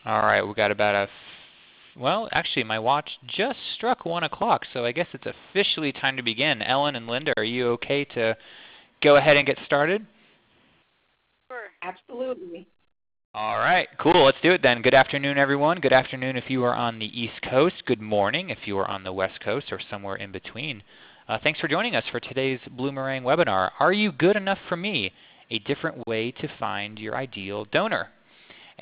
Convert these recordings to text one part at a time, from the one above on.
All right, we got about well, actually my watch just struck 1 o'clock, so I guess it's officially time to begin. Ellen and Linda, are you okay to go ahead and get started? Sure. Absolutely. All right, cool. Let's do it then. Good afternoon, everyone. Good afternoon if you are on the East Coast. Good morning if you are on the West Coast or somewhere in between. Thanks for joining us for today's Bloomerang webinar, Are You Good Enough for Me? A Different Way to Find Your Ideal Donor.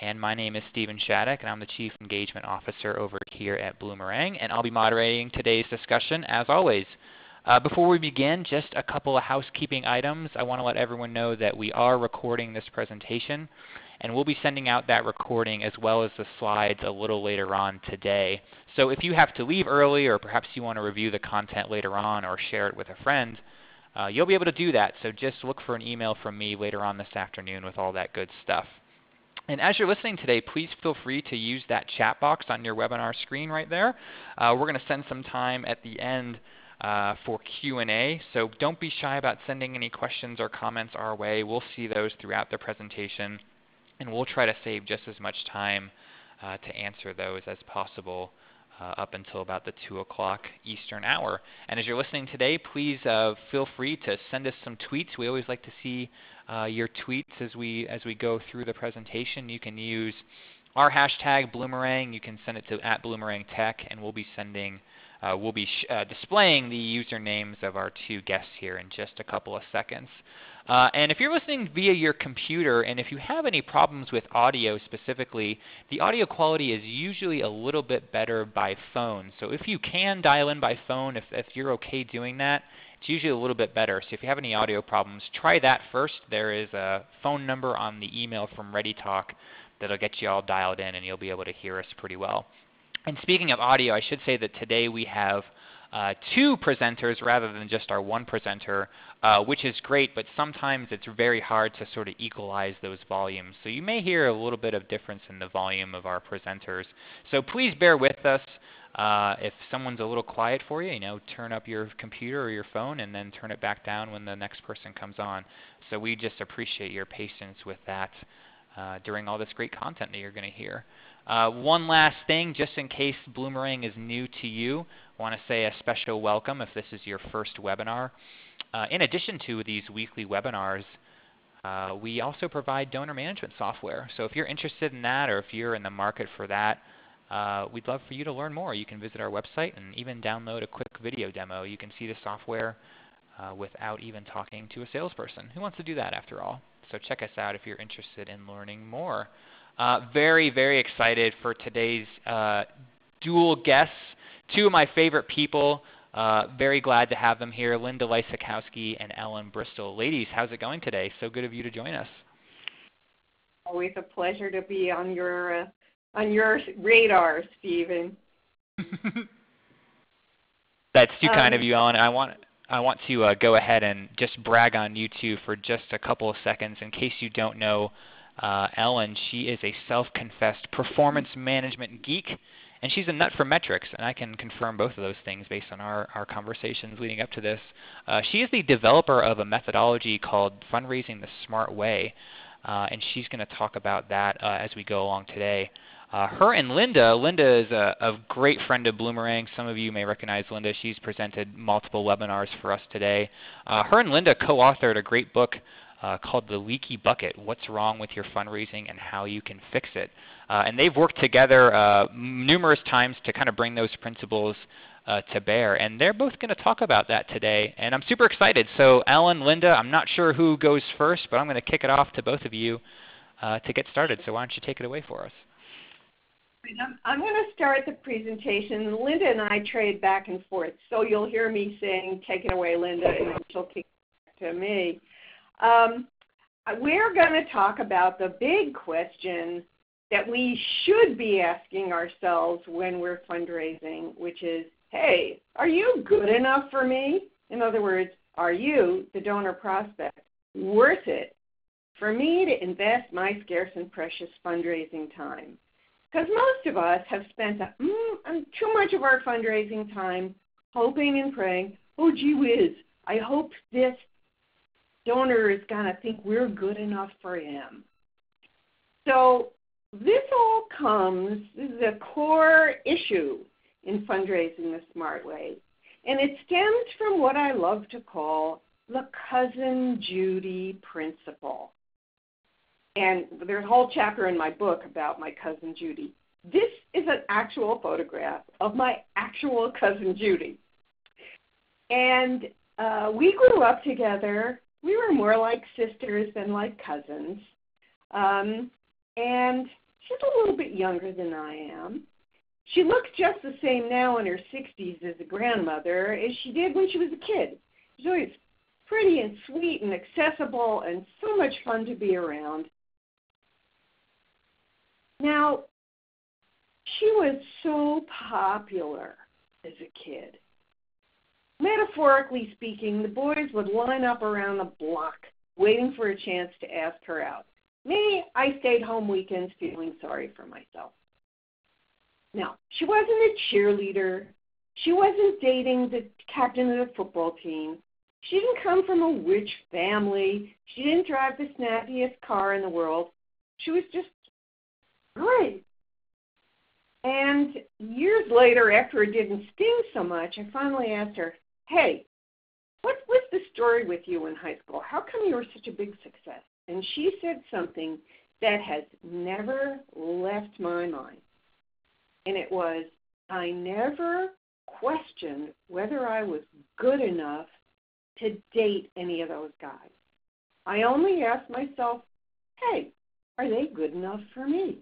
And my name is Stephen Shattuck, and I'm the Chief Engagement Officer over here at Bloomerang, and I'll be moderating today's discussion as always. Before we begin, just a couple of housekeeping items. I want to let everyone know that we are recording this presentation, and we'll be sending out that recording as well as the slides a little later on today. So if you have to leave early or perhaps you want to review the content later on or share it with a friend, you'll be able to do that. So just look for an email from me later on this afternoon with all that good stuff. And as you're listening today, please feel free to use that chat box on your webinar screen right there. We're going to send some time at the end for Q&A, so don't be shy about sending any questions or comments our way. We'll see those throughout the presentation, and we'll try to save just as much time to answer those as possible up until about the 2 o'clock Eastern hour. And as you're listening today, please feel free to send us some tweets. We always like to see your tweets as we go through the presentation. You can use our hashtag Bloomerang. You can send it to @BloomerangTech, and we'll be sending displaying the usernames of our two guests here in just a couple of seconds. And if you're listening via your computer, and if you have any problems with audio specifically, the audio quality is usually a little bit better by phone. So if you can dial in by phone, if you're okay doing that, it's usually a little bit better. So if you have any audio problems, try that first. There is a phone number on the email from ReadyTalk that'll get you all dialed in, and you'll be able to hear us pretty well. And speaking of audio, I should say that today we have two presenters rather than just our one presenter, which is great, but sometimes it's very hard to sort of equalize those volumes. So you may hear a little bit of difference in the volume of our presenters. So please bear with us. If someone's a little quiet for you, turn up your computer or your phone and then turn it back down when the next person comes on. So we just appreciate your patience with that during all this great content that you're going to hear. One last thing, just in case Bloomerang is new to you, I want to say a special welcome if this is your first webinar. In addition to these weekly webinars, we also provide donor management software. So if you're interested in that or if you're in the market for that, we'd love for you to learn more. You can visit our website and even download a quick video demo. You can see the software without even talking to a salesperson. Who wants to do that after all? So check us out if you're interested in learning more. Very, very excited for today's dual guests. Two of my favorite people. Very glad to have them here, Linda Lysakowski and Ellen Bristol. Ladies, how's it going today? So good of you to join us. Always a pleasure to be on your radar, Stephen. That's too kind of you, Ellen. I want to go ahead and just brag on you two for just a couple of seconds. In case you don't know Ellen, she is a self-confessed performance management geek, and she's a nut for metrics, and I can confirm both of those things based on our conversations leading up to this. She is the developer of a methodology called Fundraising the Smart Way, and she's going to talk about that as we go along today. Her and Linda is a great friend of Bloomerang. Some of you may recognize Linda. She's presented multiple webinars for us today. Her and Linda co-authored a great book called The Leaky Bucket, What's Wrong with Your Fundraising and How You Can Fix It. And they've worked together numerous times to kind of bring those principles to bear. And they're both going to talk about that today. And I'm super excited. So Ellen, Linda, I'm not sure who goes first, but I'm going to kick it off to both of you to get started. So why don't you take it away for us? I'm going to start the presentation. Linda and I trade back and forth. So you'll hear me saying, take it away, Linda, and then she'll kick it back to me. We're going to talk about the big question that we should be asking ourselves when we're fundraising, which is, hey, are you good enough for me? In other words, are you, the donor prospect, worth it for me to invest my scarce and precious fundraising time? Because most of us have spent too much of our fundraising time hoping and praying, oh, gee whiz, I hope this donor is going to think we're good enough for him. So this is a core issue in fundraising the smart way. And it stems from what I love to call the Cousin Judy principle. And there's a whole chapter in my book about my cousin Judy. This is an actual photograph of my actual cousin Judy. And we grew up together. We were more like sisters than like cousins. And she's a little bit younger than I am. She looks just the same now in her 60s as a grandmother as she did when she was a kid. She's always pretty and sweet and accessible and so much fun to be around. Now, she was so popular as a kid. Metaphorically speaking, the boys would line up around the block waiting for a chance to ask her out. Me, I stayed home weekends feeling sorry for myself. Now, she wasn't a cheerleader. She wasn't dating the captain of the football team. She didn't come from a rich family. She didn't drive the snappiest car in the world. She was just great. And years later, after it didn't sting so much, I finally asked her, hey, what was the story with you in high school? How come you were such a big success? And she said something that has never left my mind. And it was, I never questioned whether I was good enough to date any of those guys. I only asked myself, hey, are they good enough for me?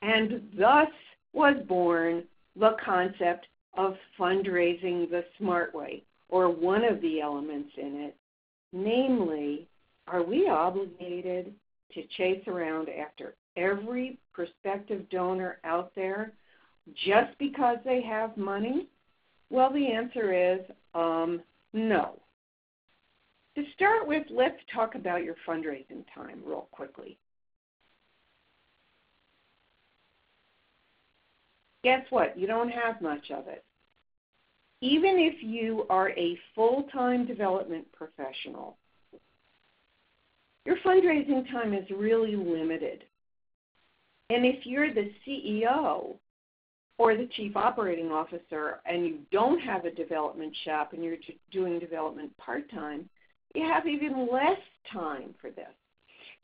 And thus was born the concept of fundraising the smart way, or one of the elements in it. Namely, are we obligated to chase around after every prospective donor out there just because they have money? Well, the answer is no. To start with, let's talk about your fundraising time real quickly. Guess what? You don't have much of it. Even if you are a full-time development professional, your fundraising time is really limited. And if you're the CEO or the chief operating officer and you don't have a development shop and you're doing development part-time, you have even less time for this.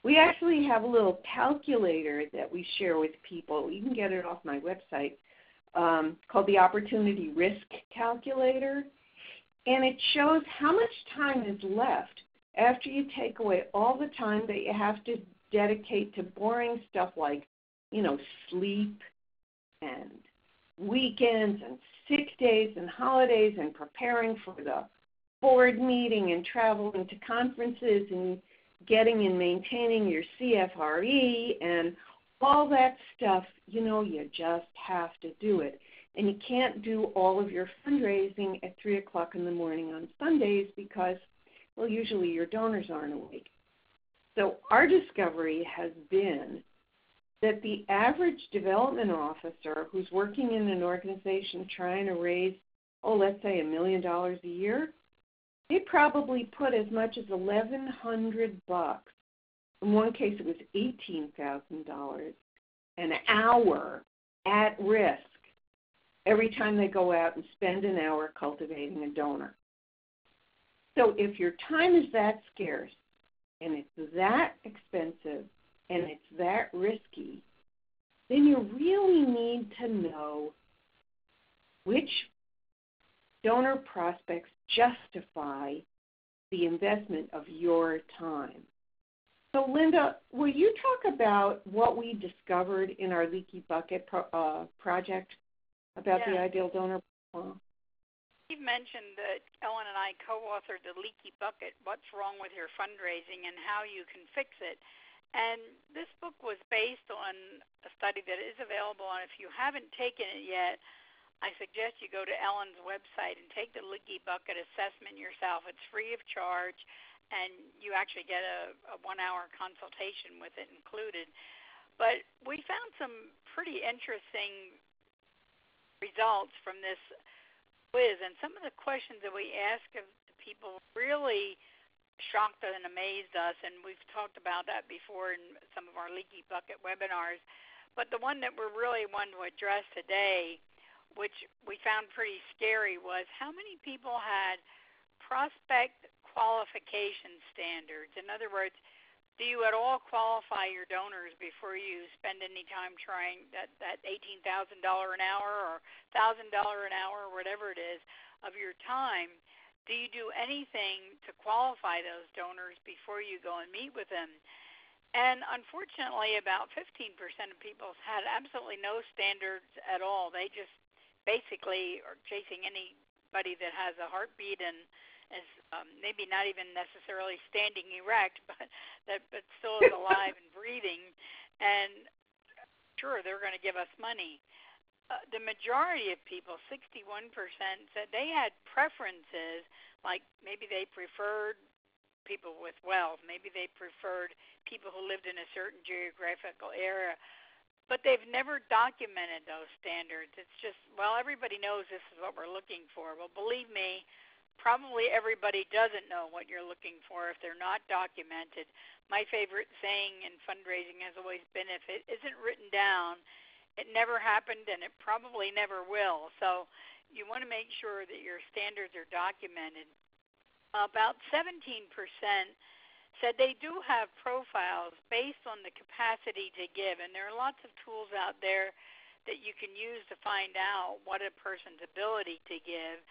We actually have a little calculator that we share with people. You can get it off my website called the Opportunity Risk Calculator. And it shows how much time is left after you take away all the time that you have to dedicate to boring stuff like, sleep and weekends and sick days and holidays and preparing for the board meeting and traveling to conferences and getting and maintaining your CFRE and all that stuff. You just have to do it. And you can't do all of your fundraising at 3 o'clock in the morning on Sundays because, well, usually your donors aren't awake. So our discovery has been that the average development officer who's working in an organization trying to raise, let's say $1 million a year, they probably put as much as $1,100. In one case, it was $18,000 an hour at risk every time they go out and spend an hour cultivating a donor. So if your time is that scarce and it's that expensive and it's that risky, then you really need to know which donor prospects justify the investment of your time. So, Linda, will you talk about what we discovered in our Leaky Bucket project about the ideal donor? Steve mentioned that Ellen and I co-authored the Leaky Bucket, What's Wrong with Your Fundraising and How You Can Fix It. And this book was based on a study that is available, and if you haven't taken it yet, I suggest you go to Ellen's website and take the Leaky Bucket assessment yourself. It's free of charge, and you actually get a 1-hour consultation with it included. But we found some pretty interesting results from this quiz, and some of the questions that we ask of the people really shocked and amazed us, and we've talked about that before in some of our Leaky Bucket webinars. But the one that we're really wanting to address today, which we found pretty scary, was how many people had prospect qualification standards. In other words, do you at all qualify your donors before you spend any time trying that $18,000 an hour or $1,000 an hour or whatever it is of your time? Do you do anything to qualify those donors before you go and meet with them? And unfortunately, about 15% of people had absolutely no standards at all. They just basically are chasing anybody that has a heartbeat and is maybe not even necessarily standing erect, but still is alive and breathing. And sure, they're going to give us money. The majority of people, 61%, said they had preferences, like maybe they preferred people with wealth, maybe they preferred people who lived in a certain geographical area, but they've never documented those standards. It's just, well, everybody knows this is what we're looking for. Well, believe me, probably everybody doesn't know what you're looking for if they're not documented. My favorite saying in fundraising has always been, if it isn't written down, it never happened and it probably never will. So you want to make sure that your standards are documented. About 17% said they do have profiles based on the capacity to give, and there are lots of tools out there that you can use to find out what a person's ability to give.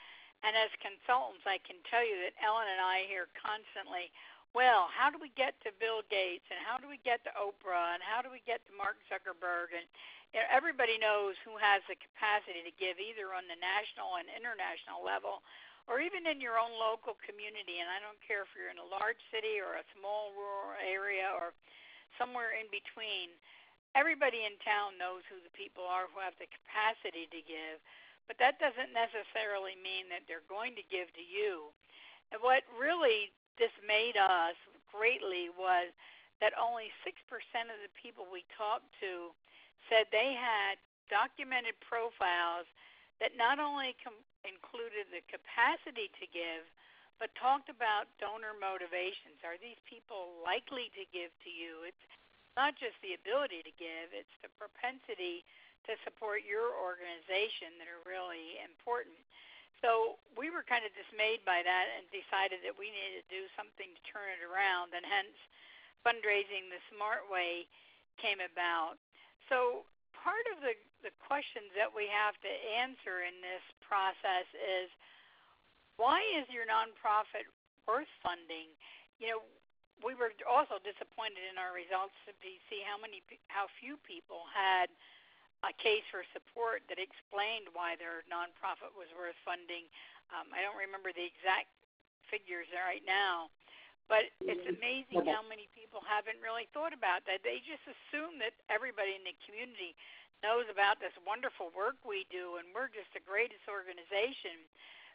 And as consultants, I can tell you that Ellen and I hear constantly, well, how do we get to Bill Gates, and how do we get to Oprah, and how do we get to Mark Zuckerberg? And everybody knows who has the capacity to give, either on the national and international level, or even in your own local community. And I don't care if you're in a large city or a small rural area or somewhere in between. Everybody in town knows who the people are who have the capacity to give. But that doesn't necessarily mean that they're going to give to you. And what really dismayed us greatly was that only 6% of the people we talked to said they had documented profiles that not only included the capacity to give, but talked about donor motivations. Are these people likely to give to you? It's not just the ability to give, it's the propensity to support your organization that are really important. So we were kind of dismayed by that and decided that we needed to do something to turn it around, and hence Fundraising the Smart Way came about. So part of the questions that we have to answer in this process is, why is your nonprofit worth funding? You know, we were also disappointed in our results to see how few people had a case for support that explained why their nonprofit was worth funding. I don't remember the exact figures right now, but it's amazing how many people haven't really thought about that. They just assume that everybody in the community knows about this wonderful work we do, and we're just the greatest organization.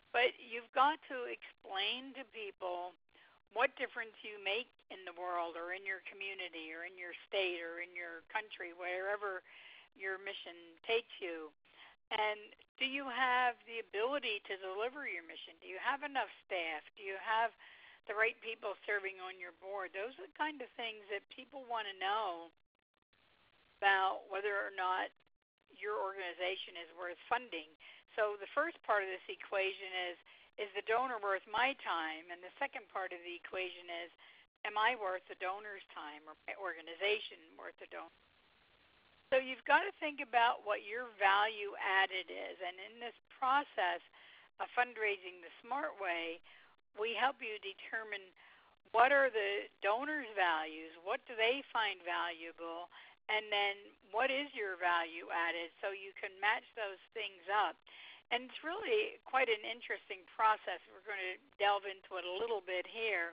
But you've got to explain to people what difference you make in the world or in your community or in your state or in your country, wherever your mission takes you. And do you have the ability to deliver your mission? Do you have enough staff? Do you have the right people serving on your board? Those are the kind of things that people want to know about whether or not your organization is worth funding. So the first part of this equation is the donor worth my time? And the second part of the equation is, am I worth the donor's time, or my organization worth the donor? So you've got to think about what your value added is. And in this process of Fundraising the Smart Way, we help you determine what are the donors' values, what do they find valuable, and then what is your value added, so you can match those things up. And it's really quite an interesting process. We're going to delve into it a little bit here.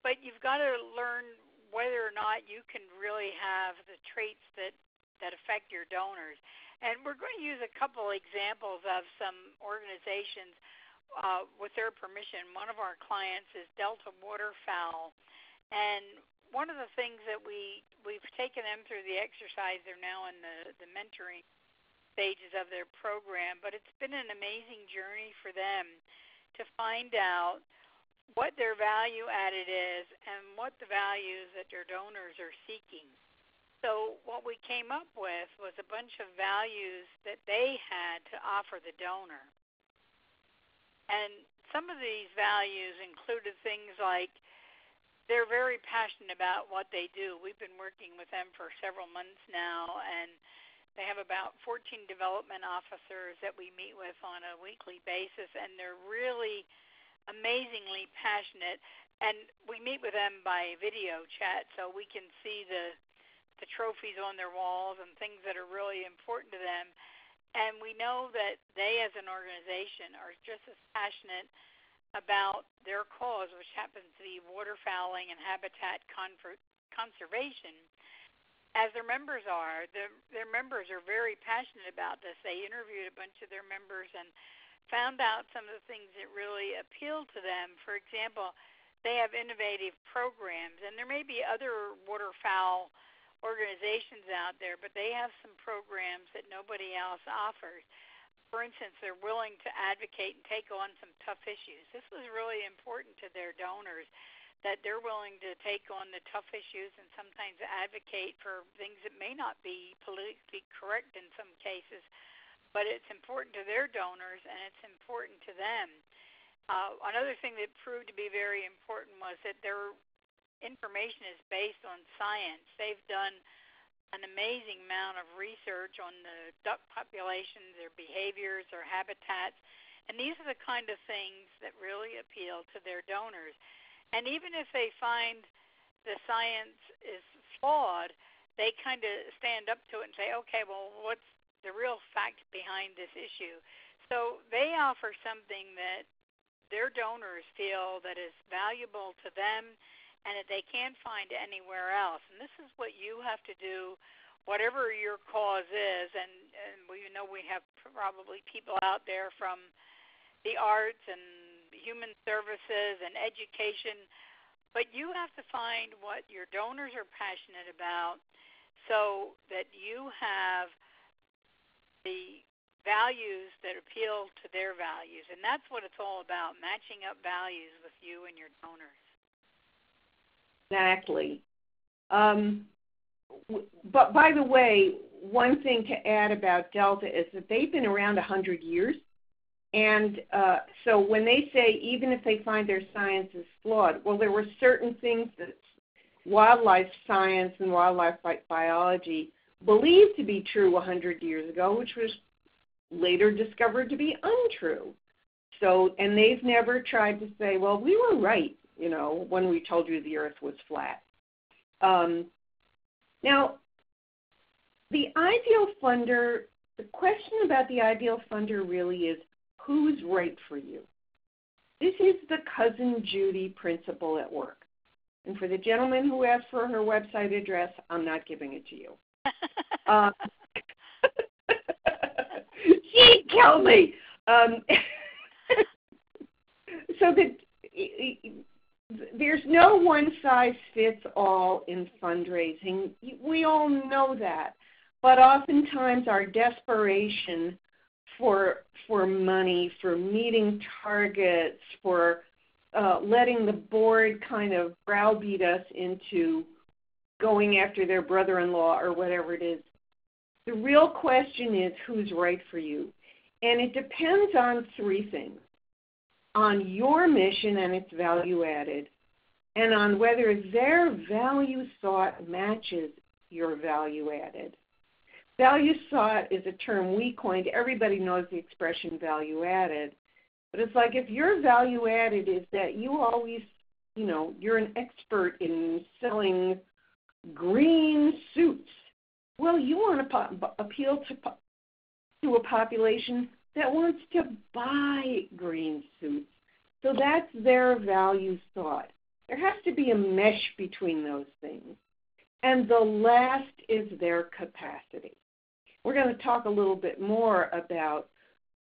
But you've got to learn whether or not you can really have the traits that affect your donors. And we're going to use a couple examples of some organizations with their permission. One of our clients is Delta Waterfowl. And one of the things that we've taken them through the exercise, they're now in the mentoring stages of their program, but it's been an amazing journey for them to find out what their value added is and what the values that their donors are seeking. So what we came up with was a bunch of values that they had to offer the donor. And some of these values included things like they're very passionate about what they do. We've been working with them for several months now, and they have about 14 development officers that we meet with on a weekly basis, and they're really amazingly passionate. And we meet with them by video chat, so we can see the trophies on their walls and things that are really important to them. And we know that they as an organization are just as passionate about their cause, which happens to be waterfowling and habitat conservation, as their members are. Their members are very passionate about this. They interviewed a bunch of their members and found out some of the things that really appealed to them. For example, they have innovative programs, and there may be other waterfowl organizations out there, but they have some programs that nobody else offers. For instance, they're willing to advocate and take on some tough issues. This was really important to their donors, that they're willing to take on the tough issues and sometimes advocate for things that may not be politically correct in some cases, but it's important to their donors and it's important to them. Another thing that proved to be very important was that their information is based on science. They've done an amazing amount of research on the duck populations, their behaviors, their habitats, and these are the kind of things that really appeal to their donors. And even if they find the science is flawed, they kind of stand up to it and say, okay, well, what's the real fact behind this issue? So they offer something that their donors feel that is valuable to them and that they can't find anywhere else. And this is what you have to do, whatever your cause is. And we know we have probably people out there from the arts and human services and education, but you have to find what your donors are passionate about so that you have the values that appeal to their values. And that's what it's all about, matching up values with you and your donors. Exactly. But by the way, one thing to add about Delta is that they've been around 100 years. And so when they say even if they find their science is flawed, well, there were certain things that wildlife science and wildlife biology believed to be true 100 years ago, which was later discovered to be untrue. So, and they've never tried to say, well, we were right, you know, when we told you the earth was flat. Now, the ideal funder, the question about the ideal funder really is, who's right for you? This is the Cousin Judy principle at work. And for the gentleman who asked for her website address, I'm not giving it to you. She'd kill me. So that there's no one-size-fits-all in fundraising. We all know that. But oftentimes our desperation for money, for meeting targets, for letting the board kind of browbeat us into going after their brother-in-law or whatever it is. The real question is who's right for you. And it depends on three things: on your mission and its value added, and on whether their value sought matches your value added. Value sought is a term we coined. Everybody knows the expression value added. But it's like if your value added is that you always, you know, you're an expert in selling green suits. Well, you want to appeal to a population that wants to buy green suits. So that's their value sought. There has to be a mesh between those things. And the last is their capacity. We're going to talk a little bit more about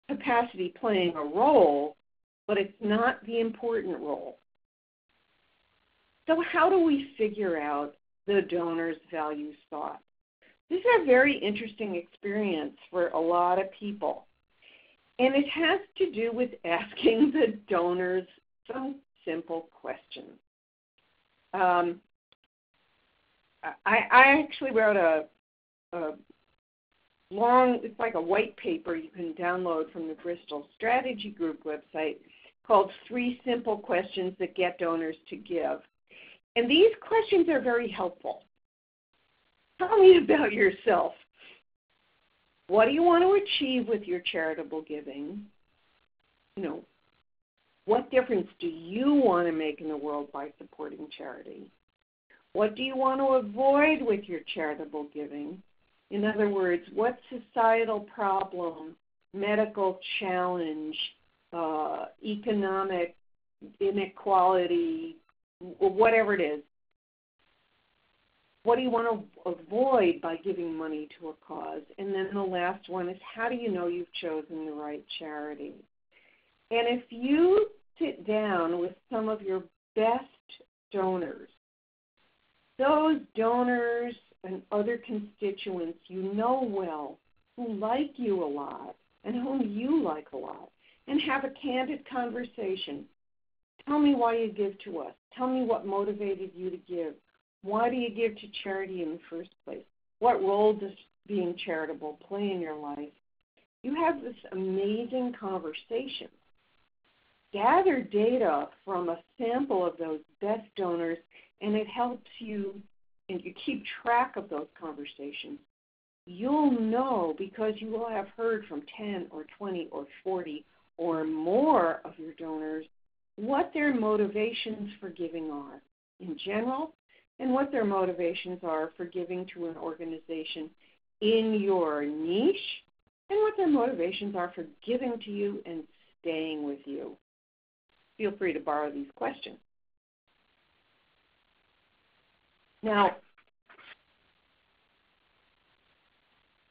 capacity playing a role, but it's not the important role. So how do we figure out the donor's value sought? This is a very interesting experience for a lot of people. And it has to do with asking the donors some simple questions. I actually wrote a long, it's like a white paper you can download from the Bristol Strategy Group website called 3 Simple Questions That Get Donors to Give. And these questions are very helpful. Tell me about yourself. What do you want to achieve with your charitable giving? You know, what difference do you want to make in the world by supporting charity? What do you want to avoid with your charitable giving? In other words, what societal problem, medical challenge, economic inequality, whatever it is, what do you want to avoid by giving money to a cause? And then the last one is, how do you know you've chosen the right charity? And if you sit down with some of your best donors, those donors and other constituents you know well, who like you a lot and whom you like a lot, and have a candid conversation. Tell me why you give to us. Tell me what motivated you to give. Why do you give to charity in the first place? What role does being charitable play in your life? You have this amazing conversation. Gather data from a sample of those best donors, and it helps you, and you keep track of those conversations. You'll know, because you will have heard from 10 or 20 or 40 or more of your donors, what their motivations for giving are in general, and what their motivations are for giving to an organization in your niche, and what their motivations are for giving to you and staying with you. Feel free to borrow these questions. Now,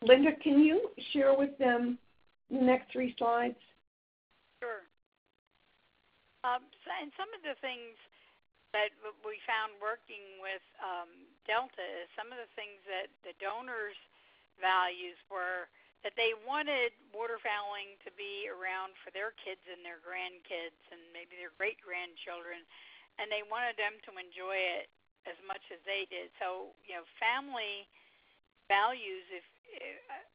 Linda, can you share with them the next 3 slides? Sure. And some of the things that we found working with Delta is some of the things that the donors' values were that they wanted waterfowling to be around for their kids and their grandkids and maybe their great-grandchildren, and they wanted them to enjoy it as much as they did. So, you know, family values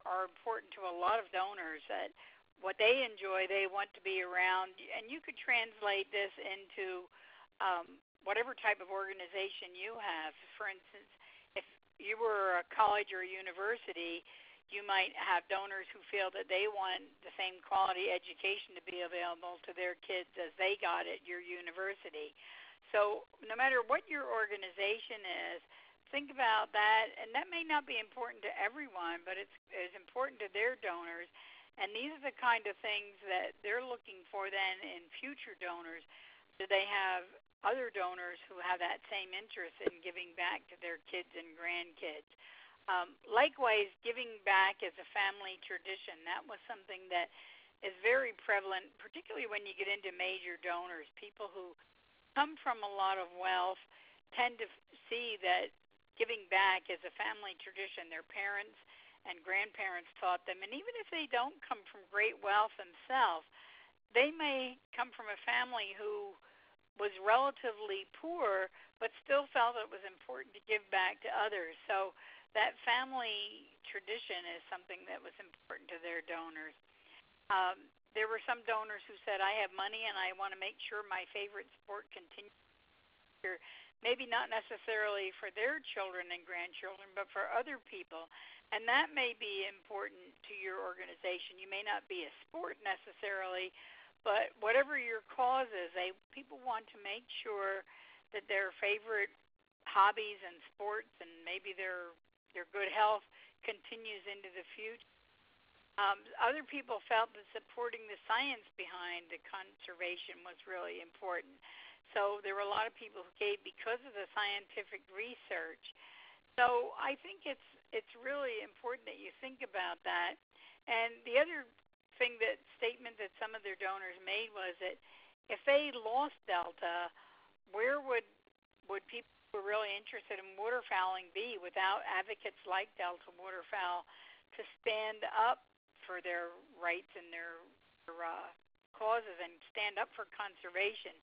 are important to a lot of donors, that what they enjoy, they want to be around. And you could translate this into whatever type of organization you have. For instance, if you were a college or a university, you might have donors who feel that they want the same quality education to be available to their kids as they got at your university. So no matter what your organization is, think about that, and that may not be important to everyone, but it's important to their donors. And these are the kind of things that they're looking for then in future donors. Do they have other donors who have that same interest in giving back to their kids and grandkids? Likewise, giving back is a family tradition. That was something that is very prevalent, particularly when you get into major donors. People who come from a lot of wealth tend to see that giving back is a family tradition. Their parents and grandparents taught them, and even if they don't come from great wealth themselves, they may come from a family who was relatively poor but still felt it was important to give back to others. So that family tradition is something that was important to their donors. There were some donors who said, I have money and I want to make sure my favorite sport continues. Maybe not necessarily for their children and grandchildren, but for other people. And that may be important to your organization. You may not be a sport necessarily, but whatever your cause is, people want to make sure that their favorite hobbies and sports and maybe their good health continues into the future. Other people felt that supporting the science behind the conservation was really important. So there were a lot of people who gave because of the scientific research. So I think it's really important that you think about that. And the other statement that some of their donors made was that if they lost Delta, where would people who are really interested in waterfowling be without advocates like Delta Waterfowl to stand up for their rights and their causes and stand up for conservation?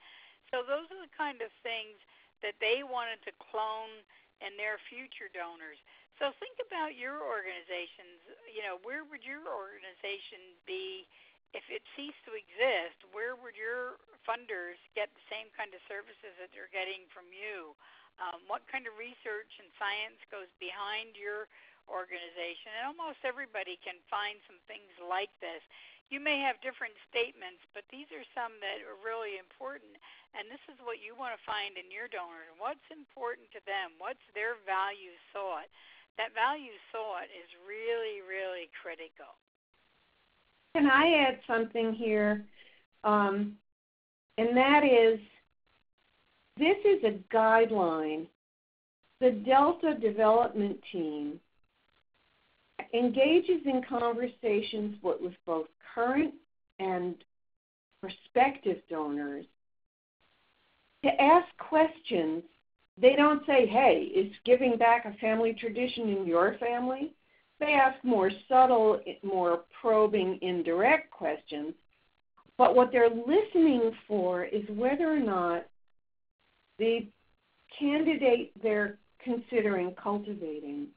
So those are the kind of things that they wanted to clone in their future donors. So think about your organizations. Where would your organization be if it ceased to exist? Where would your funders get the same kind of services that they're getting from you? What kind of research and science goes behind your organization? And almost everybody can find some things like this. You may have different statements, but these are some that are really important. And this is what you want to find in your donors. What's important to them? What's their value sought? That value sought is really, really critical. Can I add something here? And that is, this is a guideline. The Delta development team engages in conversations with both current and prospective donors to ask questions. They don't say, hey, is giving back a family tradition in your family? They ask more subtle, more probing, indirect questions. But what they're listening for is whether or not the candidate they're considering cultivating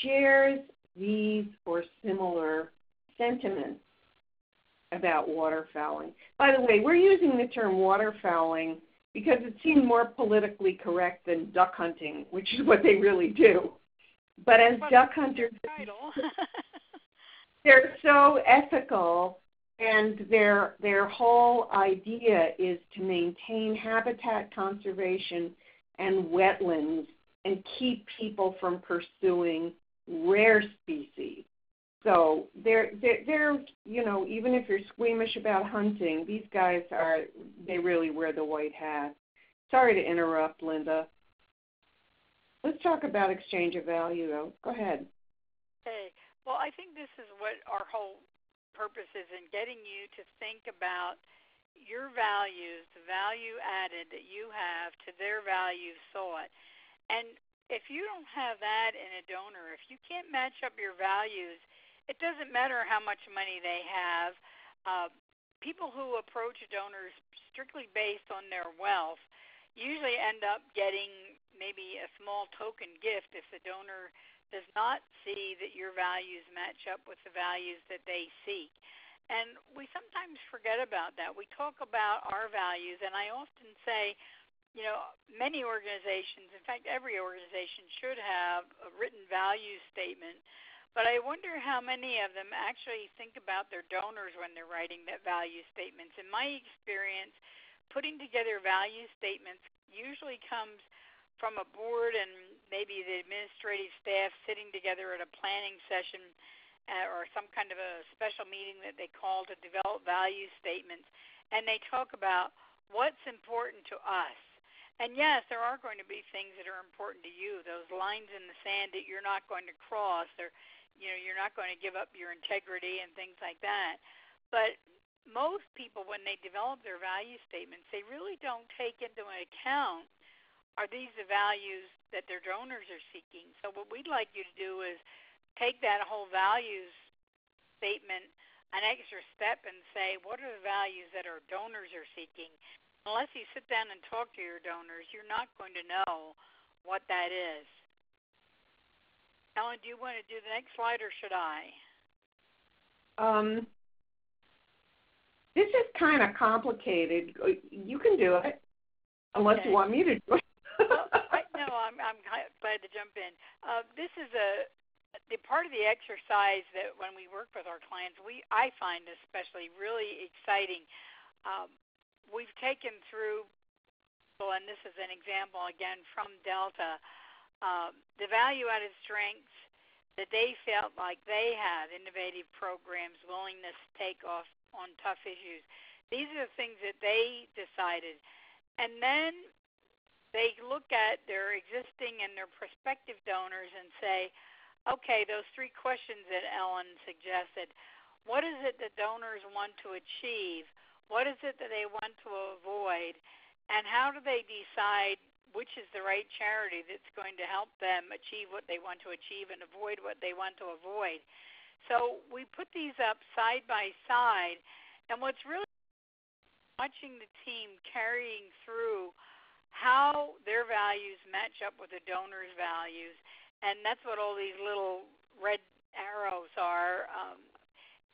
shares these or similar sentiments about waterfowling. By the way, we're using the term waterfowling because it seemed more politically correct than duck hunting, which is what they really do. But as duck hunters, they're so ethical, and their whole idea is to maintain habitat conservation and wetlands and keep people from pursuing rare species. So they're even if you're squeamish about hunting, these guys they really wear the white hat. Sorry to interrupt, Linda. Let's talk about exchange of value, though. Go ahead. Okay. Well, I think this is what our whole purpose is in getting you to think about your values, the value added that you have to their value sought. And if you don't have that in a donor, if you can't match up your values, it doesn't matter how much money they have. People who approach donors strictly based on their wealth usually end up getting maybe a small token gift if the donor does not see that your values match up with the values that they seek. And we sometimes forget about that. We talk about our values, and I often say, many organizations, in fact, every organization should have a written value statement, but I wonder how many of them actually think about their donors when they're writing that value statements. In my experience, putting together value statements usually comes from a board and maybe the administrative staff sitting together at a planning session or some kind of a special meeting that they call to develop value statements, and they talk about what's important to us. And yes, there are going to be things that are important to you, those lines in the sand that you're not going to cross, or you're not going to give up your integrity and things like that. But most people, when they develop their value statements, they really don't take into account, are these the values that their donors are seeking? So what we'd like you to do is take that whole values statement an extra step and say, what are the values that our donors are seeking? Unless you sit down and talk to your donors, you're not going to know what that is. Ellen, do you want to do the next slide, or should I? This is kind of complicated. You can do it, unless you want me to do it. I'm glad to jump in. This is the part of the exercise that when we work with our clients, I find especially really exciting. We've taken through, and this is an example again from Delta, the value-added strengths that they felt like they had, innovative programs, willingness to take off on tough issues. These are the things that they decided. And then they look at their existing and their prospective donors and say, okay, those three questions that Ellen suggested, what is it that donors want to achieve? What is it that they want to avoid? And how do they decide which is the right charity that's going to help them achieve what they want to achieve and avoid what they want to avoid? So we put these up side by side, and what's really watching the team carrying through how their values match up with the donor's values, and that's what all these little red arrows are.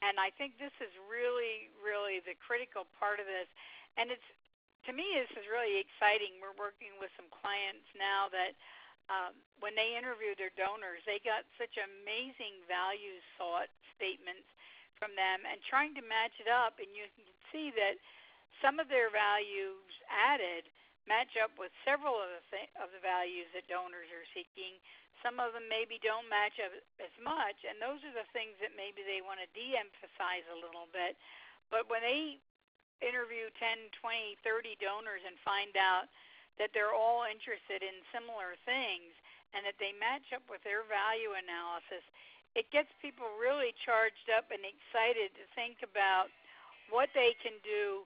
And I think this is really, really the critical part of this. And it's, to me, this is really exciting. We're working with some clients now that when they interviewed their donors, they got such amazing values thought statements from them and trying to match it up. And you can see that some of their values added match up with several of the values that donors are seeking. Some of them maybe don't match up as much, and those are the things that maybe they want to de-emphasize a little bit. But when they interview 10, 20, 30 donors and find out that they're all interested in similar things and that they match up with their value analysis, it gets people really charged up and excited to think about what they can do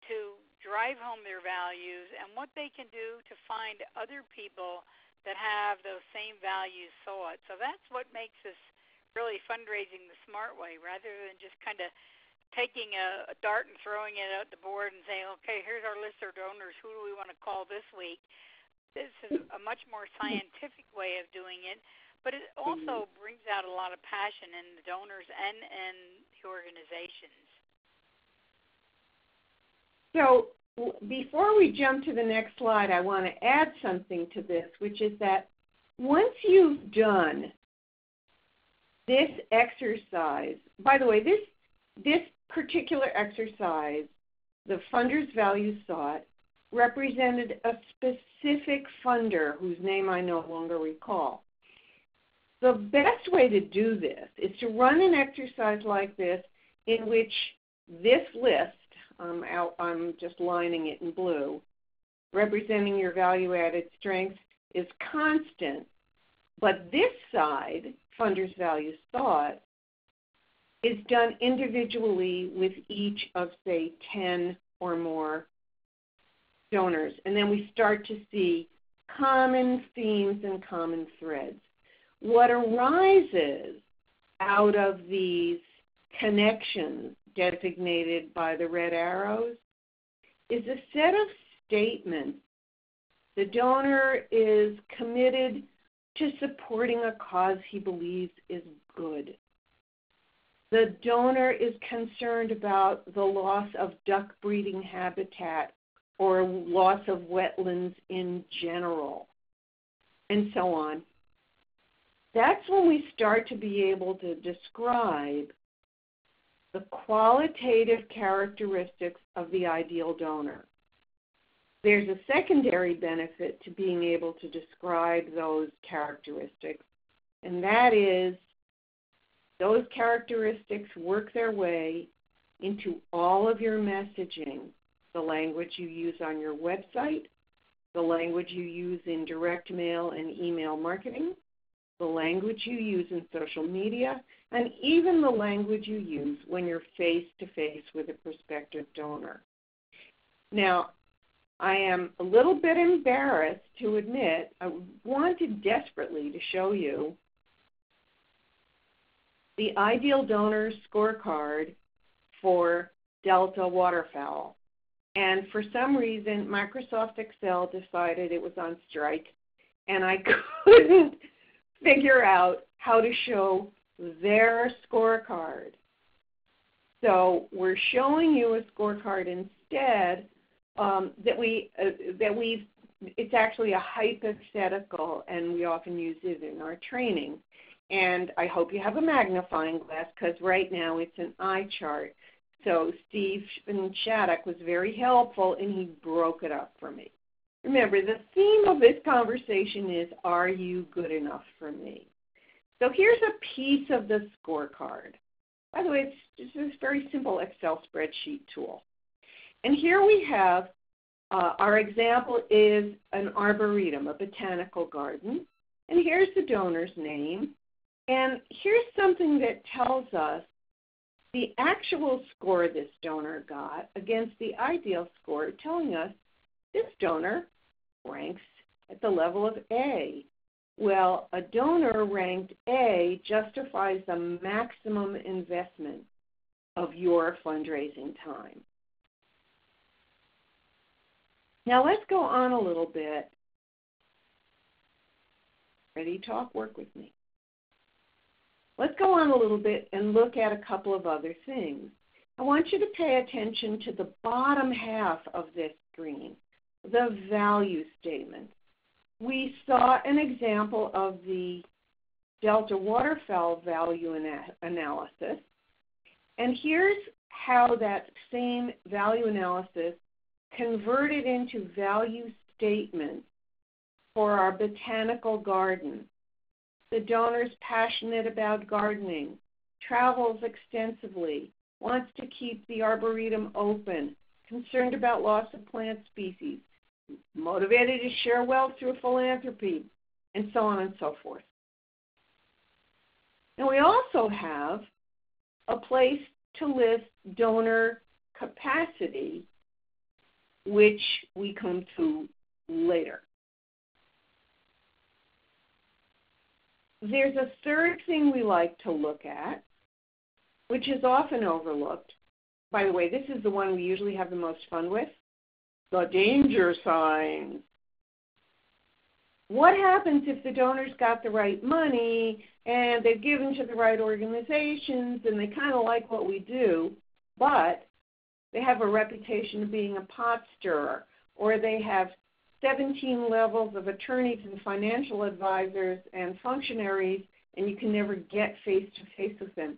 to drive home their values and what they can do to find other people that have those same values thought. So that's what makes us really fundraising the smart way, rather than just kind of taking a dart and throwing it out the board and saying, okay, here's our list of donors, who do we want to call this week? This is a much more scientific way of doing it, but it also brings out a lot of passion in the donors and the organizations. So before we jump to the next slide, I want to add something to this, which is that once you've done this exercise, by the way, this particular exercise, the funder's values sought, represented a specific funder whose name I no longer recall. The best way to do this is to run an exercise like this in which this list, I'm just lining it in blue, representing your value-added strengths, is constant. But this side, funder's values thought, is done individually with each of, say, 10 or more donors. And then we start to see common themes and common threads. What arises out of these connections designated by the red arrows is a set of statements. The donor is committed to supporting a cause he believes is good. The donor is concerned about the loss of duck breeding habitat or loss of wetlands in general, and so on. That's when we start to be able to describe the qualitative characteristics of the ideal donor. There's a secondary benefit to being able to describe those characteristics, and that is those characteristics work their way into all of your messaging, the language you use on your website, the language you use in direct mail and email marketing, the language you use in social media, and even the language you use when you're face-to-face with a prospective donor. Now, I am a little bit embarrassed to admit I wanted desperately to show you the ideal donor scorecard for Delta waterfowl. And for some reason, Microsoft Excel decided it was on strike, and I couldn't figure out how to show their scorecard. So we're showing you a scorecard instead it's actually a hypothetical, and we often use it in our training. And I hope you have a magnifying glass, because right now it's an eye chart. So Steve Shattuck was very helpful, and he broke it up for me. Remember, the theme of this conversation is, are you good enough for me? So here's a piece of the scorecard. By the way, it's just this very simple Excel spreadsheet tool. And here we have, our example is an arboretum, a botanical garden. And here's the donor's name. And here's something that tells us the actual score this donor got against the ideal score, telling us this donor ranks at the level of A. Well, a donor ranked A justifies the maximum investment of your fundraising time. Now let's go on a little bit. Ready to talk? Work with me. Let's go on a little bit and look at a couple of other things. I want you to pay attention to the bottom half of this screen, the value statement. We saw an example of the Delta waterfowl value analysis, and here's how that same value analysis converted into value statements for our botanical garden. The donor's passionate about gardening, travels extensively, wants to keep the arboretum open, concerned about loss of plant species, motivated to share wealth through philanthropy, and so on and so forth. And we also have a place to list donor capacity, which we come to later. There's a third thing we like to look at, which is often overlooked. By the way, this is the one we usually have the most fun with, the danger signs. What happens if the donors got the right money and they've given to the right organizations and they kind of like what we do, but they have a reputation of being a pot stirrer, or they have 17 levels of attorneys and financial advisors and functionaries, and you can never get face-to-face with them.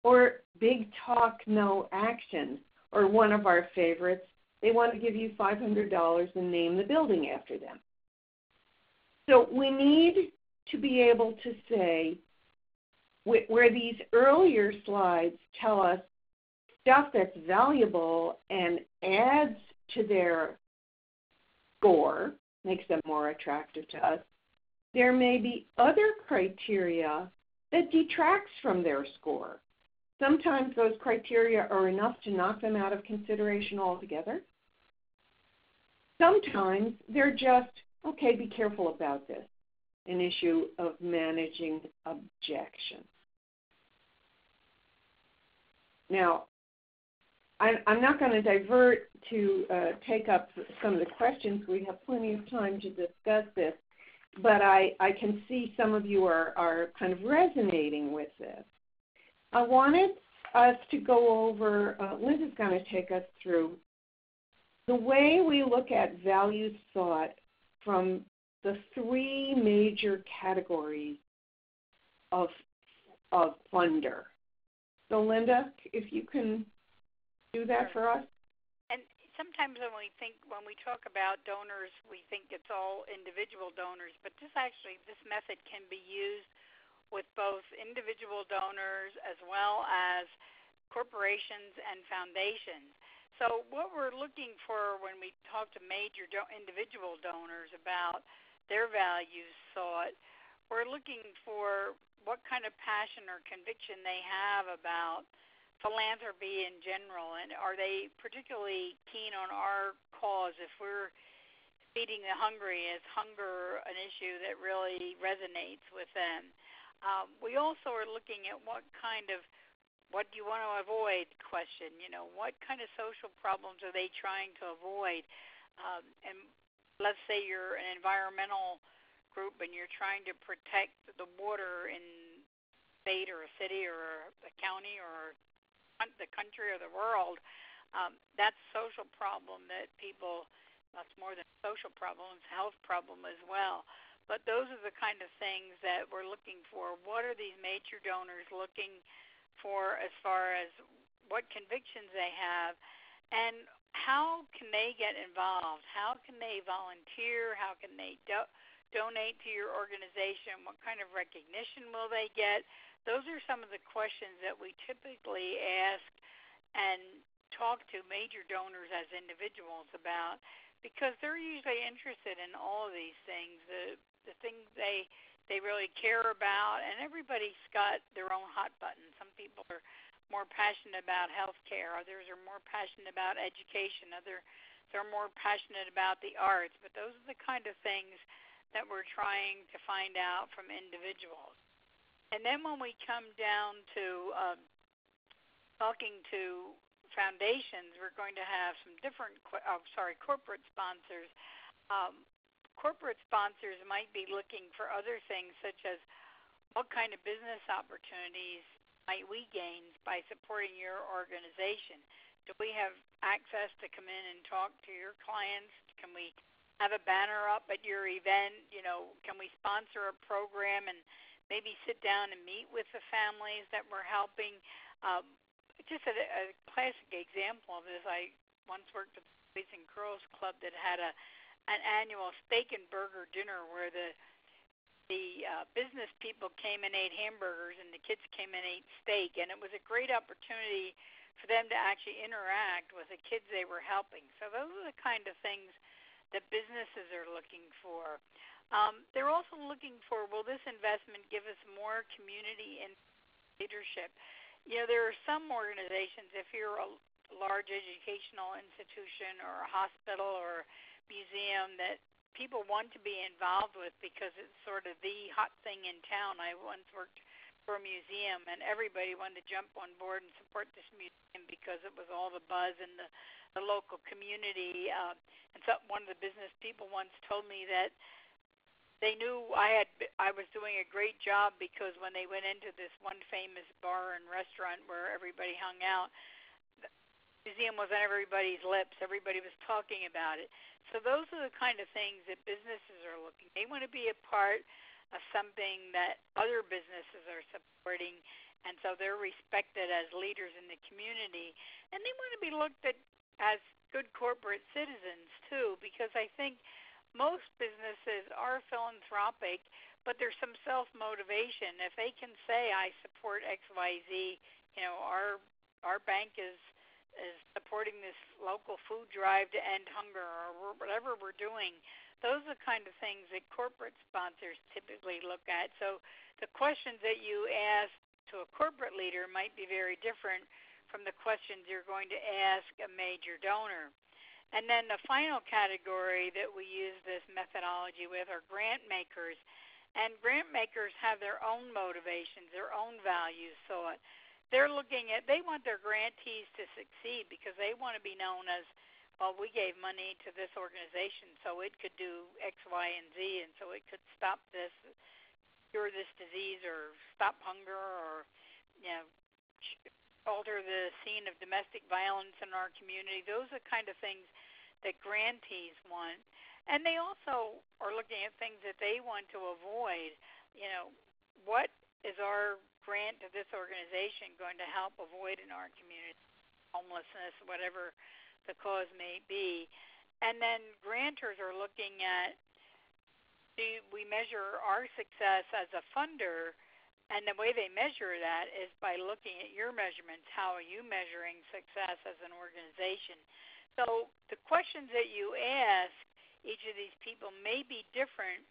Or big talk, no action. Or one of our favorites, they want to give you $500 and name the building after them. So we need to be able to say, where these earlier slides tell us stuff that's valuable and adds to their score, makes them more attractive to us, there may be other criteria that detracts from their score. Sometimes those criteria are enough to knock them out of consideration altogether. Sometimes they're just, okay, be careful about this, an issue of managing objections. Now, I'm not going to divert to take up some of the questions. We have plenty of time to discuss this, but I can see some of you are kind of resonating with this. I wanted us to go over, Linda's going to take us through the way we look at values sought from the three major categories of funder. So Linda, if you can do that for us. And sometimes when we talk about donors, we think it's all individual donors, but this method can be used with both individual donors as well as corporations and foundations. So what we're looking for when we talk to major individual donors about their values sought, we're looking for what kind of passion or conviction they have about philanthropy in general, and are they particularly keen on our cause? If we're feeding the hungry, is hunger an issue that really resonates with them? We also are looking at what do you want to avoid question, what kind of social problems are they trying to avoid? And let's say you're an environmental group and you're trying to protect the water in a state or a city or a county or the country or the world. That's a social problem that that's more than a social problem, it's a health problem as well. But those are the kind of things that we're looking for. What are these major donors looking for as far as what convictions they have, and how can they get involved? How can they volunteer? How can they donate to your organization? What kind of recognition will they get? Those are some of the questions that we typically ask and talk to major donors as individuals about, because they're usually interested in all of these things, the things they really care about, and everybody's got their own hot button. Some people are more passionate about health care, others are more passionate about education, others are more passionate about the arts, but those are the kind of things that we're trying to find out from individuals. And then when we come down to talking to foundations, we're going to have some different, corporate sponsors. Corporate sponsors might be looking for other things, such as what kind of business opportunities might we gain by supporting your organization? Do we have access to come in and talk to your clients? Can we have a banner up at your event? Can we sponsor a program and maybe sit down and meet with the families that we're helping? Just a classic example of this, I once worked at the Boys and Girls Club that had an annual steak and burger dinner where the business people came and ate hamburgers and the kids came and ate steak, and it was a great opportunity for them to actually interact with the kids they were helping. So those are the kind of things that businesses are looking for. They're also looking for, will this investment give us more community and leadership? There are some organizations, if you're a large educational institution or a hospital or museum, that people want to be involved with because it's sort of the hot thing in town. I once worked for a museum, and everybody wanted to jump on board and support this museum because it was all the buzz in the local community. And so one of the business people once told me that they knew I was doing a great job because when they went into this one famous bar and restaurant where everybody hung out, the museum was on everybody's lips. Everybody was talking about it. So those are the kind of things that businesses are looking. They want to be a part of something that other businesses are supporting, and so they're respected as leaders in the community. And they want to be looked at as good corporate citizens, too, because I think most businesses are philanthropic, but there's some self-motivation. If they can say, I support XYZ, our bank is supporting this local food drive to end hunger or whatever we're doing, those are the kind of things that corporate sponsors typically look at. So the questions that you ask to a corporate leader might be very different from the questions you're going to ask a major donor. And then the final category that we use this methodology with are grant makers. And grant makers have their own motivations, their own values. So they're they want their grantees to succeed because they want to be known as, well, we gave money to this organization so it could do X, Y, and Z, and so it could stop this, cure this disease, or stop hunger, or, alter the scene of domestic violence in our community. Those are the kind of things that grantees want. And they also are looking at things that they want to avoid. What is our grant to this organization going to help avoid in our community? Homelessness, whatever the cause may be. And then grantors are looking at, do we measure our success as a funder? And the way they measure that is by looking at your measurements. How are you measuring success as an organization? So the questions that you ask each of these people may be different,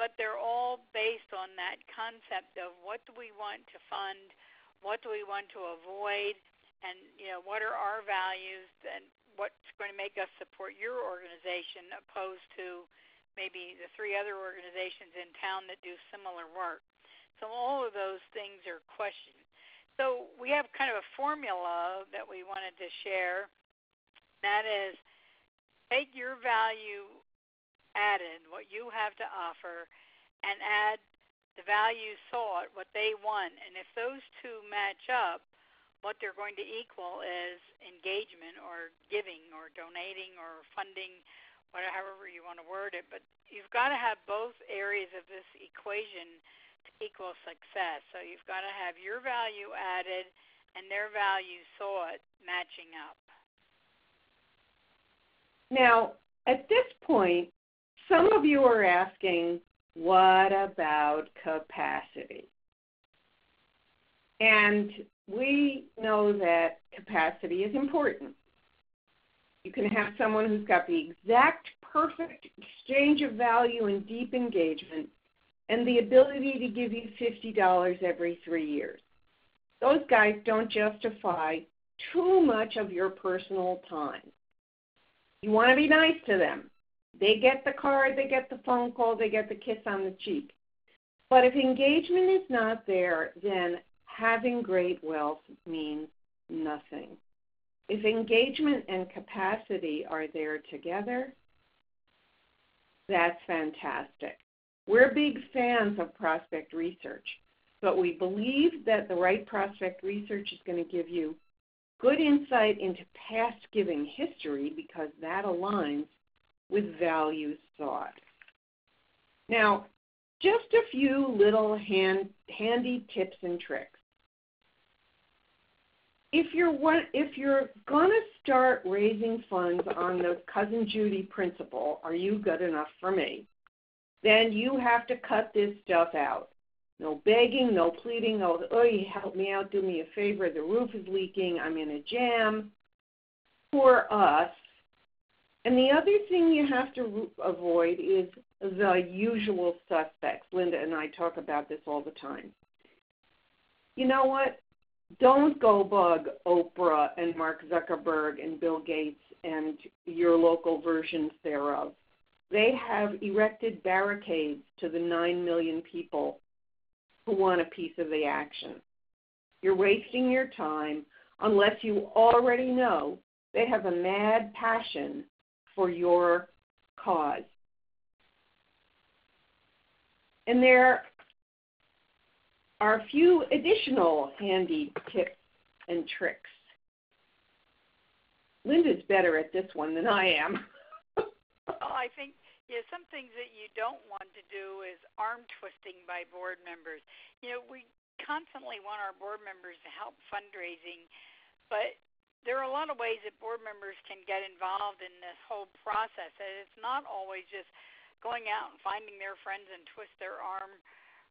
but they're all based on that concept of what do we want to fund, what do we want to avoid, and what are our values, and what's going to make us support your organization opposed to maybe the 3 other organizations in town that do similar work. So all of those things are questions. So we have kind of a formula that we wanted to share. That is, take your value added, what you have to offer, and add the value sought, what they want. And if those two match up, what they're going to equal is engagement or giving or donating or funding, however you want to word it. But you've got to have both areas of this equation to equal success. So you've got to have your value added and their value sought matching up. Now, at this point, some of you are asking, what about capacity? And we know that capacity is important. You can have someone who's got the exact perfect exchange of value and deep engagement and the ability to give you $50 every 3 years. Those guys don't justify too much of your personal time. You want to be nice to them. They get the card, they get the phone call, they get the kiss on the cheek. But if engagement is not there, then having great wealth means nothing. if engagement and capacity are there together, that's fantastic. We're big fans of prospect research, but we believe that the right prospect research is going to give you good insight into past giving history because that aligns with values sought. Now, just a few little handy tips and tricks. If you're going to start raising funds on the Cousin Judy principle, are you good enough for me? Then you have to cut this stuff out. No begging, no pleading, no, oh, you help me out, do me a favor, the roof is leaking, I'm in a jam. For us. And the other thing you have to avoid is the usual suspects. Linda and I talk about this all the time. You know what? Don't go bug Oprah and Mark Zuckerberg and Bill Gates and your local versions thereof. They have erected barricades to the 9 million people who want a piece of the action. You're wasting your time unless you already know they have a mad passion for your cause. And there are a few additional handy tips and tricks. Linda's better at this one than I am. Well, I think some things that you don't want to do is arm twisting by board members. We constantly want our board members to help fundraising, but there are a lot of ways that board members can get involved in this whole process. And it's not always just going out and finding their friends and twist their arm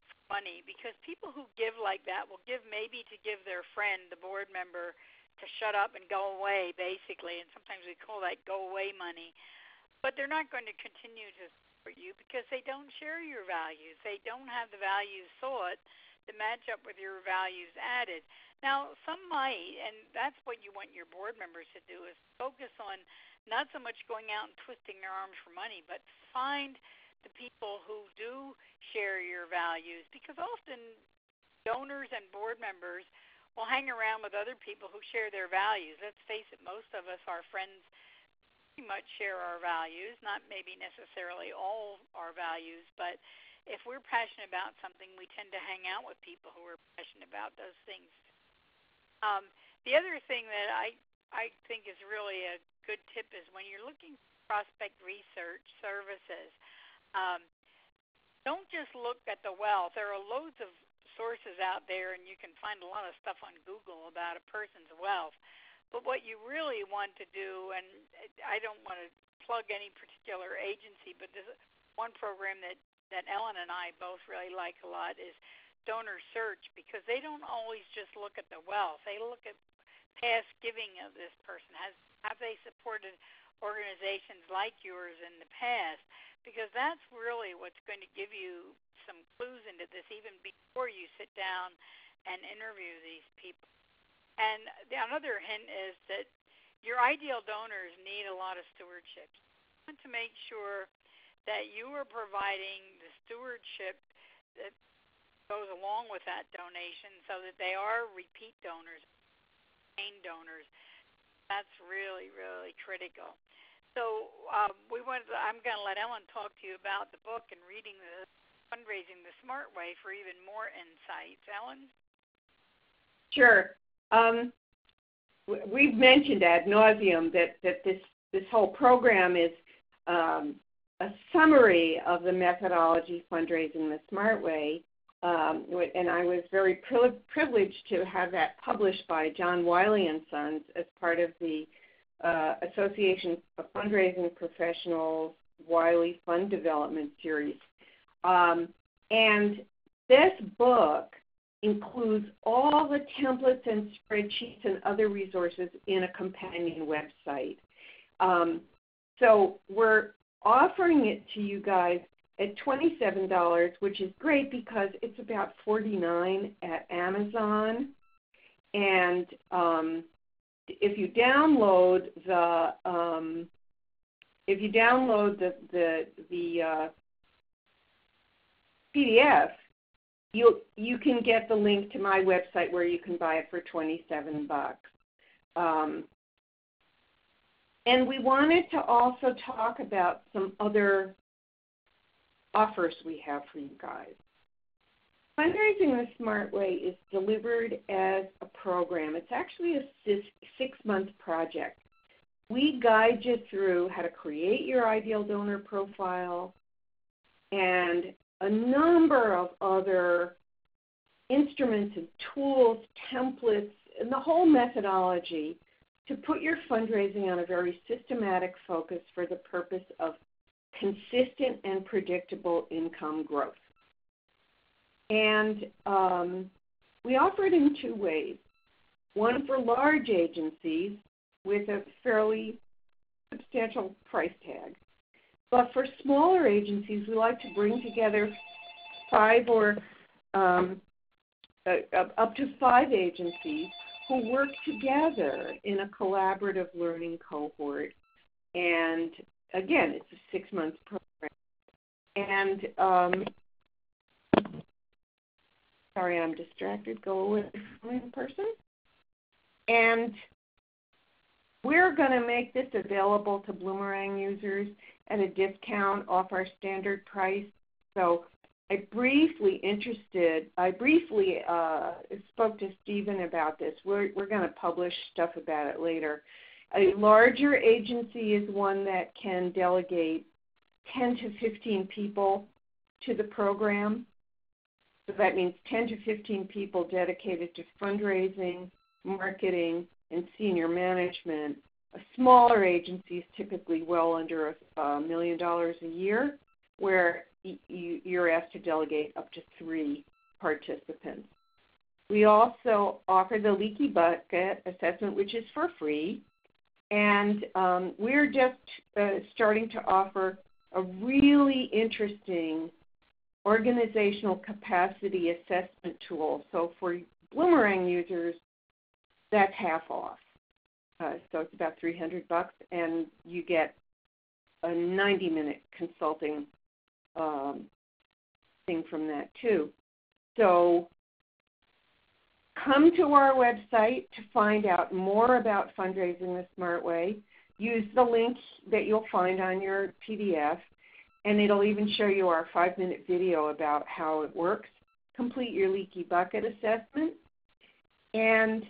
for money, because people who give like that will give maybe to give their friend, the board member, to shut up and go away, basically. And sometimes we call that go away money. But they're not going to continue to support you because they don't share your values. They don't have the values sought to match up with your values added. Now, some might, and that's what you want your board members to do, is focus on not so much going out and twisting their arms for money, but find the people who do share your values, because often donors and board members will hang around with other people who share their values. Let's face it, most of us, our friends, much share our values, not maybe necessarily all our values, but if we're passionate about something, we tend to hang out with people who are passionate about those things. The other thing that I think is really a good tip is when you're looking for prospect research services, don't just look at the wealth. There are loads of sources out there, and you can find a lot of stuff on Google about a person's wealth. But what you really want to do, and I don't want to plug any particular agency, but there's one program that Ellen and I both really like a lot is Donor Search, because they don't always just look at the wealth. They look at past giving of this person. Have they supported organizations like yours in the past? Because that's really what's going to give you some clues into this even before you sit down and interview these people. And another hint is that your ideal donors need a lot of stewardship. You want to make sure that you are providing the stewardship that goes along with that donation so that they are repeat donors, main donors. That's really, really critical. So I'm going to let Ellen talk to you about the book and reading the Fundraising the Smart Way for even more insights. Ellen? Sure. We've mentioned ad nauseum that this whole program is a summary of the methodology Fundraising the Smart Way, and I was very privileged to have that published by John Wiley and Sons as part of the Association of Fundraising Professionals Wiley Fund Development Series. And this book includes all the templates and spreadsheets and other resources in a companion website. So we're offering it to you guys at $27, which is great because it's about $49 at Amazon. And if you download the PDF, you can get the link to my website where you can buy it for $27. And we wanted to also talk about some other offers we have for you guys. Fundraising the Smart Way is delivered as a program. It's actually a 6-month project. We guide you through how to create your ideal donor profile and a number of other instruments and tools, templates, and the whole methodology to put your fundraising on a very systematic focus for the purpose of consistent and predictable income growth. And we offer it in 2 ways. One for large agencies with a fairly substantial price tag. But for smaller agencies, we like to bring together 5 or up to 5 agencies who work together in a collaborative learning cohort. And again, it's a 6-month program. And sorry, I'm distracted. Go away from me, person. And we're going to make this available to Bloomerang users at a discount off our standard price. So I briefly spoke to Stephen about this. We're going to publish stuff about it later. A larger agency is one that can delegate 10 to 15 people to the program. So that means 10 to 15 people dedicated to fundraising, marketing, and senior management. A smaller agency is typically well under $1 million a year, where you're asked to delegate up to 3 participants. We also offer the Leaky Bucket assessment, which is for free, and we're just starting to offer a really interesting organizational capacity assessment tool. So for Bloomerang users, that's half off. So it's about $300, and you get a 90-minute consulting thing from that too. So come to our website to find out more about Fundraising the Smart Way. Use the link that you'll find on your PDF, and it'll even show you our 5-minute video about how it works. Complete your Leaky Bucket assessment. And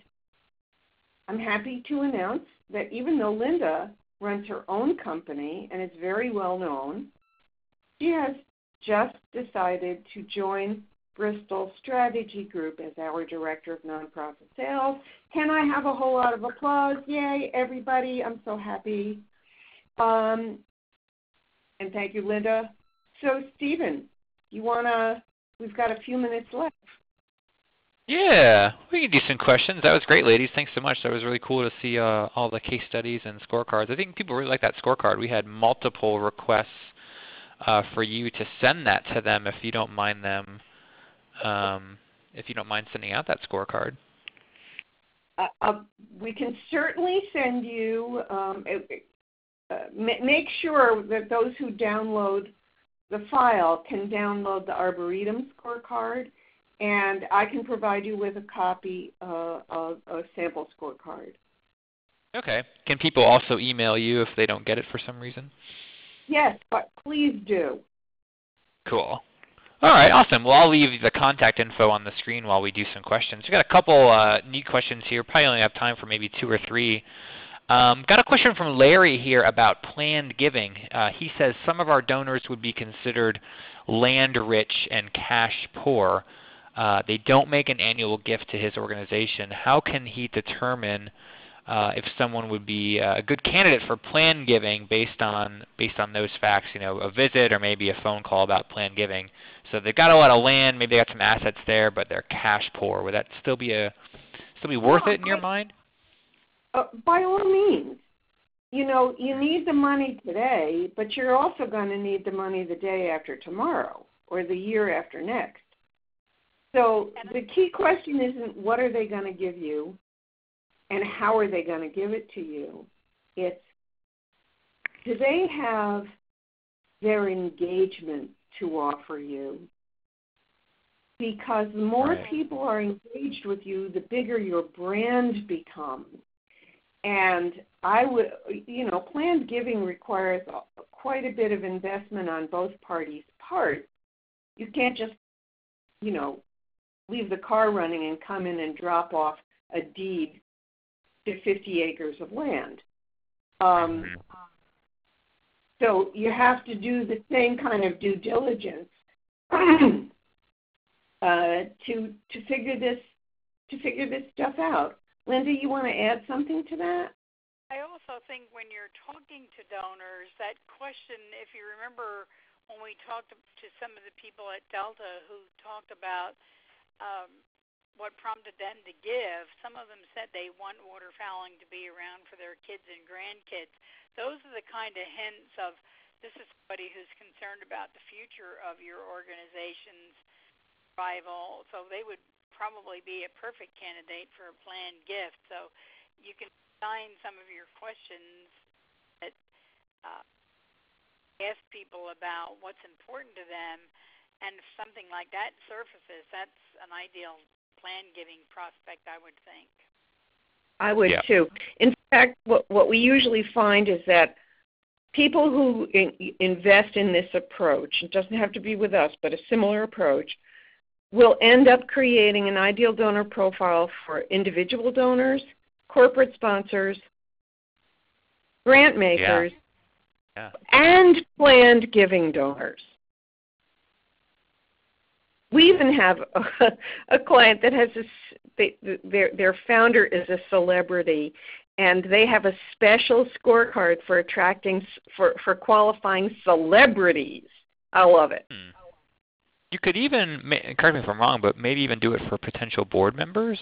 I'm happy to announce that even though Linda runs her own company and is very well known, she has just decided to join Bristol Strategy Group as our Director of Nonprofit Sales. Can I have a whole lot of applause? Yay, everybody. I'm so happy. And thank you, Linda. So, Stephen, we've got a few minutes left. Yeah, we can do some questions. That was great, ladies. Thanks so much. That was really cool to see all the case studies and scorecards. I think people really like that scorecard. We had multiple requests for you to send that to them if you don't mind them. If you don't mind sending out that scorecard. We can certainly send you. Make sure that those who download the file can download the Arboretum scorecard, and I can provide you with a copy of a sample scorecard. Okay. Can people also email you if they don't get it for some reason? Yes, but please do. Cool. All right, awesome. Well, I'll leave the contact info on the screen while we do some questions. We've got a couple neat questions here. Probably only have time for maybe 2 or 3. Got a question from Larry here about planned giving. He says some of our donors would be considered land rich and cash poor. They don't make an annual gift to his organization. How can he determine if someone would be a good candidate for planned giving based on those facts? You know, a visit or maybe a phone call about planned giving. So they've got a lot of land, maybe they got some assets there, but they're cash poor. Would that still be worth it in your mind? By all means. You know, you need the money today, but you're also going to need the money the day after tomorrow or the year after next. So the key question isn't what are they going to give you and how are they going to give it to you. It's do they have their engagement to offer you? Because the more people are engaged with you, the bigger your brand becomes. And I would, planned giving requires quite a bit of investment on both parties' part. You can't just, leave the car running and come in and drop off a deed to 50 acres of land. So you have to do the same kind of due diligence to figure this stuff out. Linda, you want to add something to that? I also think when you're talking to donors, that question, if you remember when we talked to some of the people at Delta who talked about what prompted them to give, some of them said they want waterfowling to be around for their kids and grandkids. Those are the kind of hints of this is somebody who's concerned about the future of your organization's survival. So they would probably be a perfect candidate for a planned gift. So you can design some of your questions that ask people about what's important to them, and if something like that surfaces, that's an ideal planned giving prospect, I would think. I would too. In fact, what we usually find is that people who invest in this approach, it doesn't have to be with us, but a similar approach, will end up creating an ideal donor profile for individual donors, corporate sponsors, grant makers, and planned giving donors. We even have a client that has their founder is a celebrity, and they have a special scorecard for for qualifying celebrities. I love it. You could even, correct me if I'm wrong, but maybe even do it for potential board members?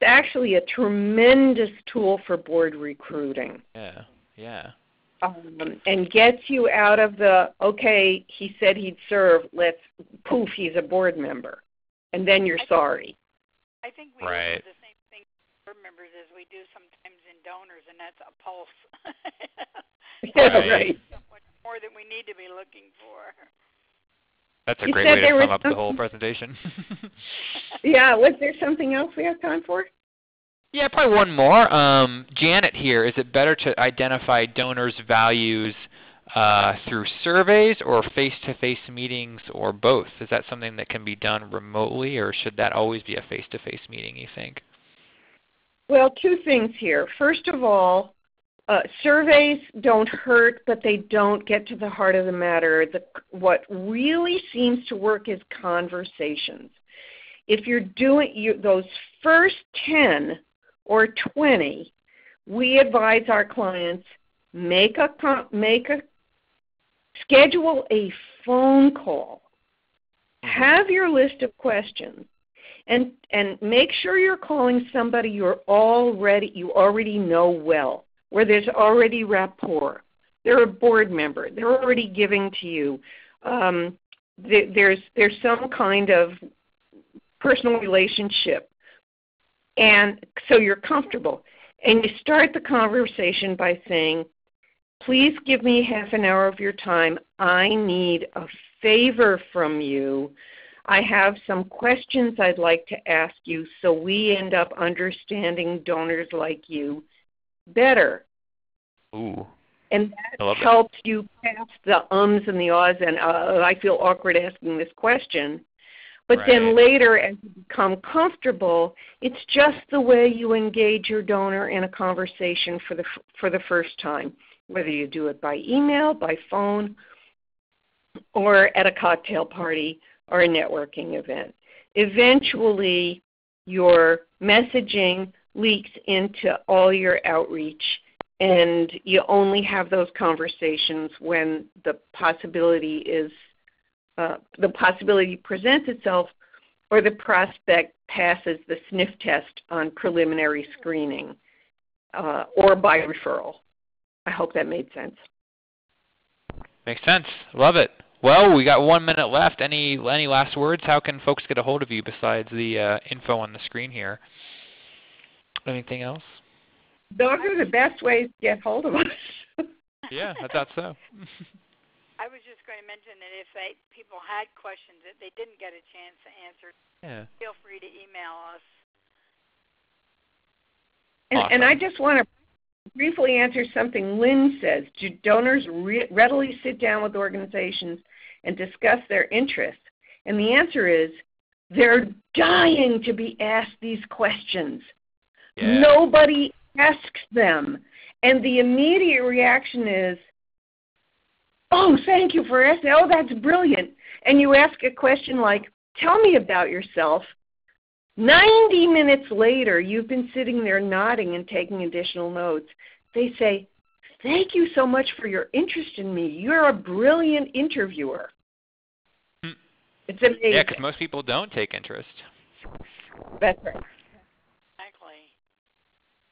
It's actually a tremendous tool for board recruiting. Yeah. And gets you out of the, okay, he said he'd serve, poof, he's a board member. And then you're sorry. I think we do the same thing with board members as we do sometimes in donors, and that's a pulse. Right. Much more than we need to be looking for. That's a great way to sum up the whole presentation. Yeah, was there something else we have time for? Yeah, probably one more. Janet here, is it better to identify donors' values through surveys or face-to-face meetings or both? Is that something that can be done remotely, or should that always be a face-to-face meeting, you think? Well, two things here. First of all, surveys don't hurt, but they don't get to the heart of the matter. What really seems to work is conversations. If you're doing those first 10 or 20, we advise our clients schedule a phone call. Have your list of questions, and make sure you're calling somebody you already know well, where there's already rapport. They're a board member. They're already giving to you. There's some kind of personal relationship, and so you're comfortable. And you start the conversation by saying, please give me half an hour of your time. I need a favor from you. I have some questions I'd like to ask you so we end up understanding donors like you better. Ooh. And that helps you pass the ums and the ahs and I feel awkward asking this question. But then later, as you become comfortable, it's just the way you engage your donor in a conversation for the first time, whether you do it by email, by phone, or at a cocktail party or a networking event. Eventually, your messaging leaks into all your outreach, and you only have those conversations when the possibility presents itself or the prospect passes the sniff test on preliminary screening or by referral. I hope that made sense. Makes sense. Love it. Well, we got 1 minute left. Any last words? How can folks get a hold of you besides the info on the screen here? Anything else? Those are the best ways to get hold of us. Yeah, I thought so. I was just going to mention that if people had questions that they didn't get a chance to answer, feel free to email us. And I just want to briefly answer something Lynn says. Do donors readily sit down with organizations and discuss their interests? And the answer is they're dying to be asked these questions. Yeah. Nobody asks them. And the immediate reaction is, oh, thank you for asking. Oh, that's brilliant. And you ask a question like, tell me about yourself. 90 minutes later, you've been sitting there nodding and taking additional notes. They say, thank you so much for your interest in me. You're a brilliant interviewer. It's amazing. Yeah, because most people don't take interest. That's right.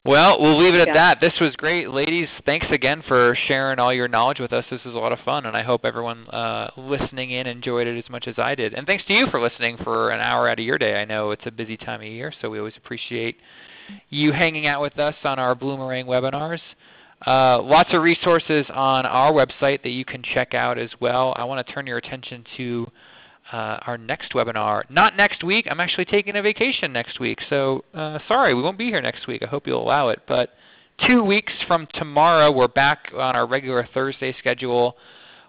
Well, we'll leave it at that. This was great. Ladies, thanks again for sharing all your knowledge with us. This was a lot of fun, and I hope everyone listening in enjoyed it as much as I did. And thanks to you for listening for an hour out of your day. I know it's a busy time of year, so we always appreciate you hanging out with us on our Bloomerang webinars. Lots of resources on our website that you can check out as well. I want to turn your attention to our next webinar. Not next week. I'm actually taking a vacation next week. So sorry, we won't be here next week. I hope you'll allow it. But 2 weeks from tomorrow, we're back on our regular Thursday schedule.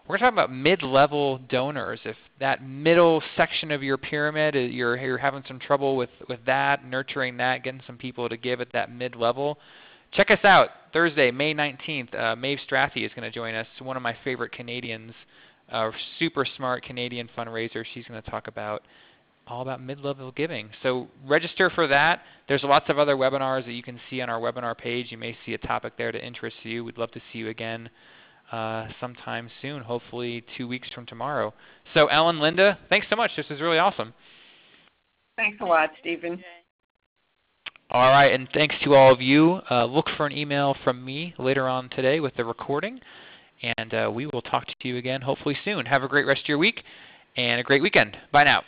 We're talking about mid-level donors. If that middle section of your pyramid, you're having some trouble with that, nurturing that, getting some people to give at that mid-level, check us out. Thursday, May 19th, Maeve Strathy is going to join us, one of my favorite Canadians. Super smart Canadian fundraiser. She's going to talk all about mid-level giving. So register for that. There's lots of other webinars that you can see on our webinar page. You may see a topic there that interests you. We'd love to see you again sometime soon, hopefully 2 weeks from tomorrow. So Ellen, Linda, thanks so much. This was really awesome. Thanks a lot, Stephen. All right, and thanks to all of you. Look for an email from me later on today with the recording. And we will talk to you again hopefully soon. Have a great rest of your week and a great weekend. Bye now.